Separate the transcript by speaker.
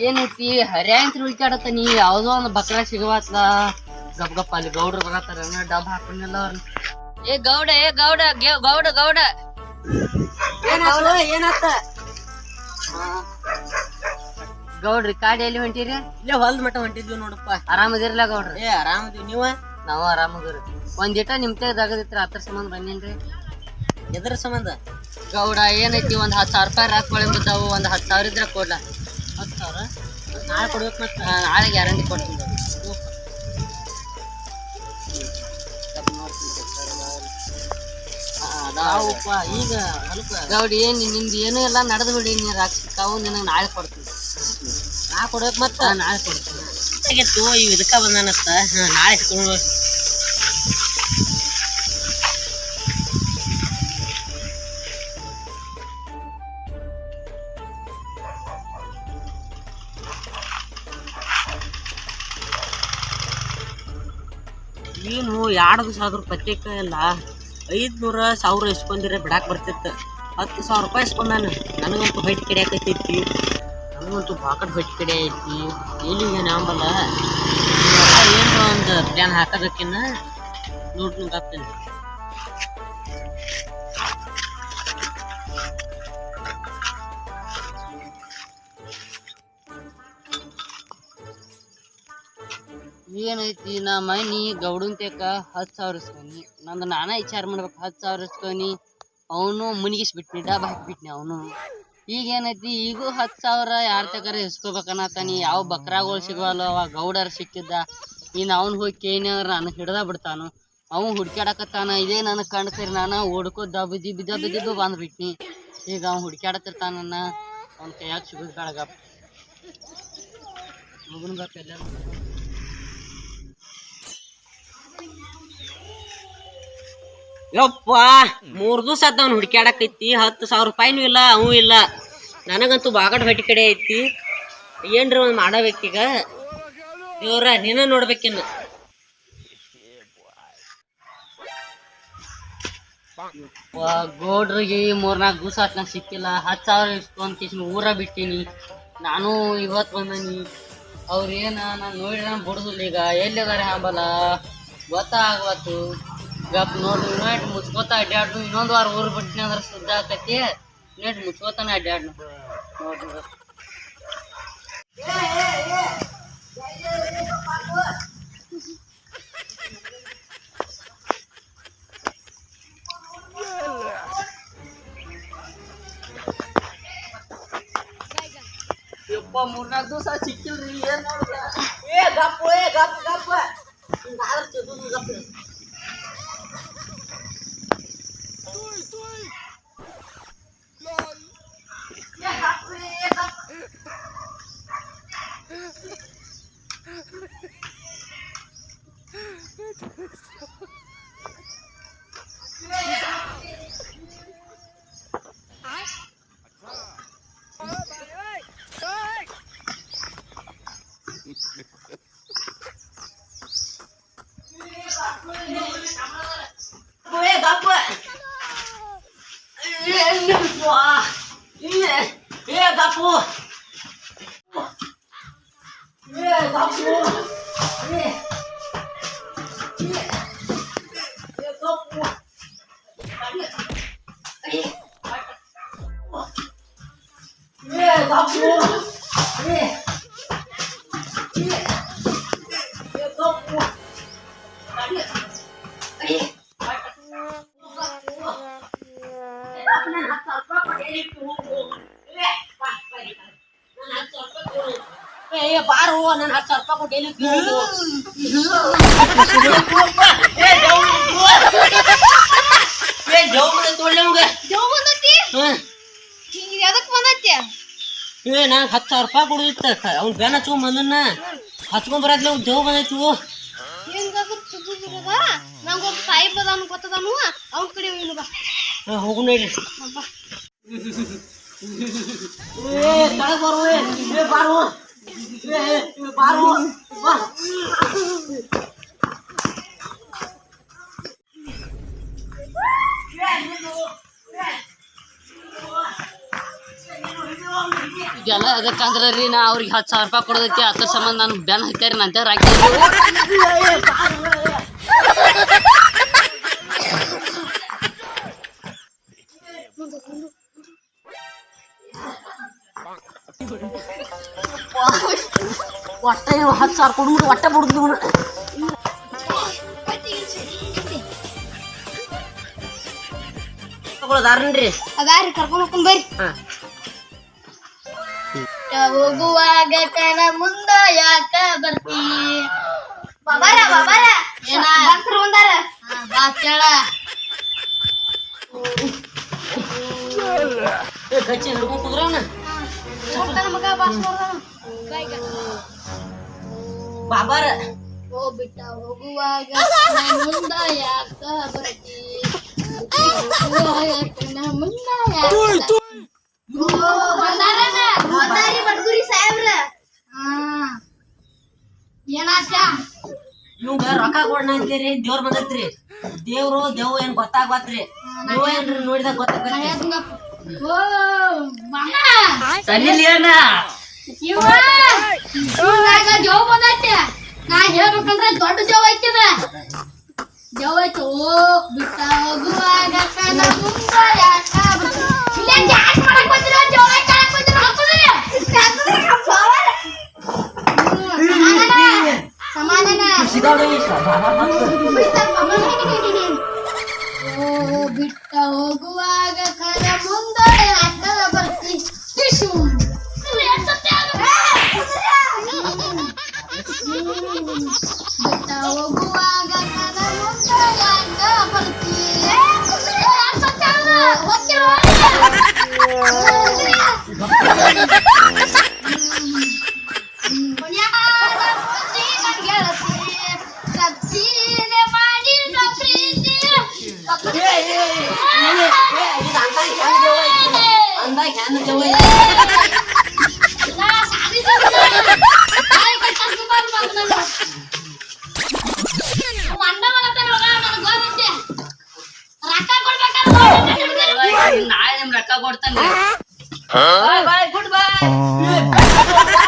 Speaker 1: ಏನೈತಿ ಹರ್ಯಾಂತ್ರ ಹುಡುಕಾಡತ್ತ ನೀ ಯಾವ್ದೋ ಒಂದು ಬಕ್ರ ಸಿಗವತ್ಲ ಗಪ್ ಗಪ್ಪ ಅಲ್ಲಿ ಗೌಡ್ರು ಬರತ್ತಾರ ಡಬ್ಬ ಹಾಕೊಂಡಿಲ್ಲ ಅವ್ರ. ಗೌಡ ಗೌಡ ಗೌಡ
Speaker 2: ಏನಾತ
Speaker 1: ಗೌಡ್ರಿ ಕಾಡಿ ಎಲ್ಲಿ ಹೊಂಟಿರಿ?
Speaker 2: ಇಲ್ಲೇ ಹೊಲ್ದ ಮಟ್ಟ ಹೊಂಟಿದ್ವಿ ನೋಡಪ್ಪ.
Speaker 1: ಆರಾಮದಿರ್ಲ ಗೌಡ್ರಿ?
Speaker 2: ಆರಾಮದಿವಿ. ನೀವ?
Speaker 1: ನಾವು ಆರಾಮದಿವ್ರಿ. ಒಂದಿಟ ನಿಮ್ತೆ ದಗದಿತ್ರಿ ಅದ್ರ ಸಂಬಂಧ ಬಂದೇನ್ರಿ.
Speaker 2: ಎದ್ರ ಸಂಬಂಧ?
Speaker 1: ಗೌಡ ಏನೈತಿ ಒಂದ್ 10,000 ರೂಪಾಯಿ ರಾಕೊಳಿ ಬಿದ್ದಾವು, ಒಂದ್ 10,000 ಇದ್ರೆ ಕೊಡ್ಲ.
Speaker 2: 10,000 ನಾಳೆ ಕೊಡ್ಬೇಕು. ಮತ್ತೆ
Speaker 1: ನಾಳೆ ಗ್ಯಾರಂಟಿ ಕೊಡ್ತೀನಿ.
Speaker 2: ಈಗ
Speaker 1: ಗೌಡಿ ನಿಂದು ಏನೂ ಎಲ್ಲ ನಡೆದು ಬಿಡಿ, ನೀರು ಹಾಕ್ಸಿಕ್ಕಾವು ನಿನಗೆ ನಾಳೆ ಕೊಡ್ತೀನಿ.
Speaker 2: ನಾ ಕೊಡ್ಬೇಕು. ಮತ್ತೆ
Speaker 1: ನಾಳೆ ಕೊಡ್ತೀನಿ.
Speaker 2: ಆಗಿತ್ತು ಇವ್ ಇದಕ್ಕ ಬಂದಾನತ್ತ. ನಾಳೆ ಇಸ್ಕೊಂಡು ಏನು 2 ದಿವಸ ಆದ್ರೂ ಪತ್ರಿಕ ಇಲ್ಲ. 500-1000 ಇಸ್ಕೊಂಡಿರ ಬಿಡಾಕ್ ಬರ್ತಿತ್ತು. 10,000 ರೂಪಾಯಿ ಇಸ್ಕೊಂಡಾನ. ನನಗಂತೂ ಹೊಟ್ಟೆ ಕಡೆ ಆಕೈತಿ. ನನಗಂತೂ ಬಾಕಟ್ ಹೊಟ್ಟೆ ಕಡೆ ಐತಿ. ಎಲ್ಲಿಗೆ ನಂಬಲ್ಲ. ಏನು ಒಂದು ಪ್ಲಾನ್ ಹಾಕೋದಕ್ಕಿನ್ನ ನೋಡ್ಕೊಂಡು ಹಾಕ್ತೇನೆ.
Speaker 1: ಏನೈತಿ ನಾ ಮನಿ ಗೌಡನ್ ತೇಕ 10,000 ಇಸ್ಕೊನಿ, ನಂದು ನಾನ ವಿಚಾರ ಮಾಡ್ಬೇಕು. 10,000 ಇಸ್ಕೊನಿ, ಅವನು ಮುನಿಗಿಸ್ಬಿಟ್ನಿ, ಡಬ್ಬ ಹಾಕ್ಬಿಟ್ನಿ ಅವನು. ಈಗೇನೈತಿ ಈಗೂ 10,000 ಯಾರ ತಗಾರ ಇಸ್ಕೋಬೇಕನ್ನತಾನಿ. ಯಾವ ಬಕ್ರಾಗಳು ಸಿಗವಲ್ಲ. ಅವ ಗೌಡರ್ ಸಿಕ್ಕಿದ್ದ. ಇನ್ನು ಅವ್ನು ಹೋಗಿ ಕೇನಿ ಅಂದ್ರೆ ನಾನು ಹಿಡ್ದ ಬಿಡ್ತಾನು. ಅವ್ನು ಹುಡ್ಕ್ಯಾಡಕತ್ತಾನ. ಇದೇ ನನಗೆ ಕಾಣ್ತೀರಿ, ನಾನು ಓಡ್ಕೋ ದಬ್ಬ ಬಂದ್ಬಿಟ್ನಿ. ಈಗ ಅವ್ನು ಹುಡ್ಕ್ಯಾಡತಿರ್ತಾನ. ಅವ್ನ ಕೈಯಾಗ ಸಿಗೋದು ಬೇಡಗಪ್ಪ. ಮುಗಿನ್ಬೇಕು ಎಲ್ಲ.
Speaker 2: ಯಪ್ಪ 3 ದಿವಸ ಆತ ಅವ್ನು ಹುಡುಕ್ಯಾಡಕೈತಿ. 10,000 ರೂಪಾಯಿನೂ ಇಲ್ಲ, ಅವೂ ಇಲ್ಲ. ನನಗಂತೂ ಬಾಗಡ್ ಹೊಟ್ಟಿ ಕಡೆ ಐತಿ. ಏನ್ರಿ ಒಂದು ಮಾಡಬೇಕೀಗ. ಇವ್ರ ನೀನ ನೋಡ್ಬೇಕಿನ್ನು.
Speaker 1: ಗೌಡ್ರಿಗೆ 3-4 ದಿವಸ ಆತ್ ನಂಗೆ ಸಿಕ್ಕಿಲ್ಲ. 10,000 ಇಸ್ಕೊಂಡ್ ಕಿಸ್ನ ಊರ ಬಿಟ್ಟಿನಿ. ನಾನು ಇವತ್ತು ಬಂದನಿ. ಅವ್ರು ನಾನು ನೋಡಿ ನಾನು ಬಿಡುದಿಲ್ಲ. ಈಗ ಎಲ್ಲಿದಾರೆ ಹಂಬಲ್ಲ ಗೊತ್ತಾಗವತ್ತು. ಗಪ್ ನೋಡ್ರಿ ನೆಟ್ ಮುಚ್ಕೋತ ಅಡ್ಡಾಡ್ನು. ಇನ್ನೊಂದು ವಾರ ಊರು ಬಿಟ್ಟಿನಿ ಅಂದ್ರೆ ಸುದ್ದ ಆಕತಿ. ನೆಟ್ ಮುಚ್ಕೋತಾನೆ ಅಡ್ಡಾಡ್ನು ನೋಡ್ರಿ. ಯಪ್ಪ 3-4 ದಿವಸ ಸಿಕ್ಕಿಲ್ರಿ. ಏನ್ ನೋಡ್ದ
Speaker 2: ಗಪ್ಪ ಬಾರು ನನ್ನ 10,000 ರೂಪಾಯಿ ಕೊಟ್ಟೇಲಿ. ನಂಗೆ 10,000 ರೂಪಾಯಿ ಕೊಡುದಿತ್ತ. ಅವ್ನು ಬೇನ ಹಚ್ಕೊಂಡ್ ಬಂದನ್ನ ಹಚ್ಕೊಂಡ್ ಬರತ್ಲಿ. ಅವ್ನು ದೇವ್ ಬಂದೈತಿ. ಹೋಗು ನೋಡ್ರಿ. ಬಾರು
Speaker 1: ಇದೆಲ್ಲ ಅದಕ್ಕಂದ್ರೆ ರೀ ನಾ ಅವ್ರಿಗೆ 10,000 ರೂಪಾಯಿ ಕೊಡೋದೈತಿ ಅದ್ರ ಸಂಬಂಧ ನಾನು ಬೆನ್ ಹತ್ತಾರಿ ನಂತೆ ರಾಕಿ
Speaker 2: ಒಟ್ಟ 10,000 ಕೊಡ್ಬಿಡು ಒಟ್ಟ ಬಿಡುದು ತಗೊಳ್ಳೋದಾರನ್ರಿ
Speaker 3: ಅದಾರಿ ಕರ್ಕೊಂಡ್ ಹೋಗ್ಕೊಂಡ್ ಬರ್ರಿ ಹೋಗುವಾಗ ಕಣ ಮುಂದ ಯಾಕ ಬರ್ತಿ ಬಾಬಾರ ಏನ ಭಕ್ತರು ಬಂದಾರ ಬಾ ಕೇಳ
Speaker 2: ಕಚ್ಚಿ ಹಿಡ್ಕೊಂಡ್ ಕುದ್ರವನ
Speaker 3: ಮಗ ಬಾಸ್
Speaker 2: ಬಾಬಾರ
Speaker 3: ಬಿಟ್ಟ ಹೋಗುವಾಗ ಕಣ ಮುಂದ ಯಾಕ ಬರ್ತಿ ಹೋಗುವಾಗ ಕಣ ಮುಂದ ಯಾಕ ಬಂದಾರಿ ಬಡ್ಗುರಿ ಸಾಹೇಬ್ರ ಏನಾಚ
Speaker 2: ಇವಂಗ ರೊಕ್ಕ ಕೊಡ್ನ ಅಂತೀರಿ ದೇವ್ರ ಬಂದೈತ್ರಿ ದೇವ್ರು ದೇವ್ ಏನ್ ಗೊತ್ತಾಗ್ಬಾತ್ರಿ ನೀವ ಏನ್ರಿ ನೋಡಿದಾಗ ಗೊತ್ತಾಗತ್ರಿ
Speaker 3: ಓ ಮಾಮ
Speaker 1: ಸನ್ನಿಲಿಯಣ್ಣ
Speaker 3: ಇವಾಗ ದೇವ್ ಬಂದೈತೆ ನಾ ಹೇಳ್ಬೇಕಂದ್ರೆ ದೊಡ್ಡ ದೇವ್ ಐತಿದ ದೇವ್ ಐತಿ ಓ ಬಿಟ್ಟ ಹೋಗುವಾಗ ಕಣ ಮುಂದ ಯಾಕ ಇಲ್ಲೇ ಜಾಸ್ತಿ ಮಾಡಕ್ ಬಂದಿರ ದೇವ್ ಐತಿ ಮಾಡಕ್ ಬಂದಿರ ಸಮಾಧಾನ ಓ ಬಿಟ್ಟ ಹೋಗುವಾಗ ಕಣ ಮುಂದ ಯಾಕ ಬರ್ತಿ ಬಿಟ್ಟ ಹೋಗುವಾಗ ಕಣ ಮುಂದ ಯಾಕ ಬರ್ತಿ
Speaker 2: ಅಂದಾಗ ಹೆಣ್ಣು ದೇವ
Speaker 1: ನಾಳೆ ನಿಮ್ ರೊಕ್ಕ ಕೊಡ್ತಾನೆ
Speaker 2: ಬಾಯ್ ಗುಡ್ ಬಾಯ್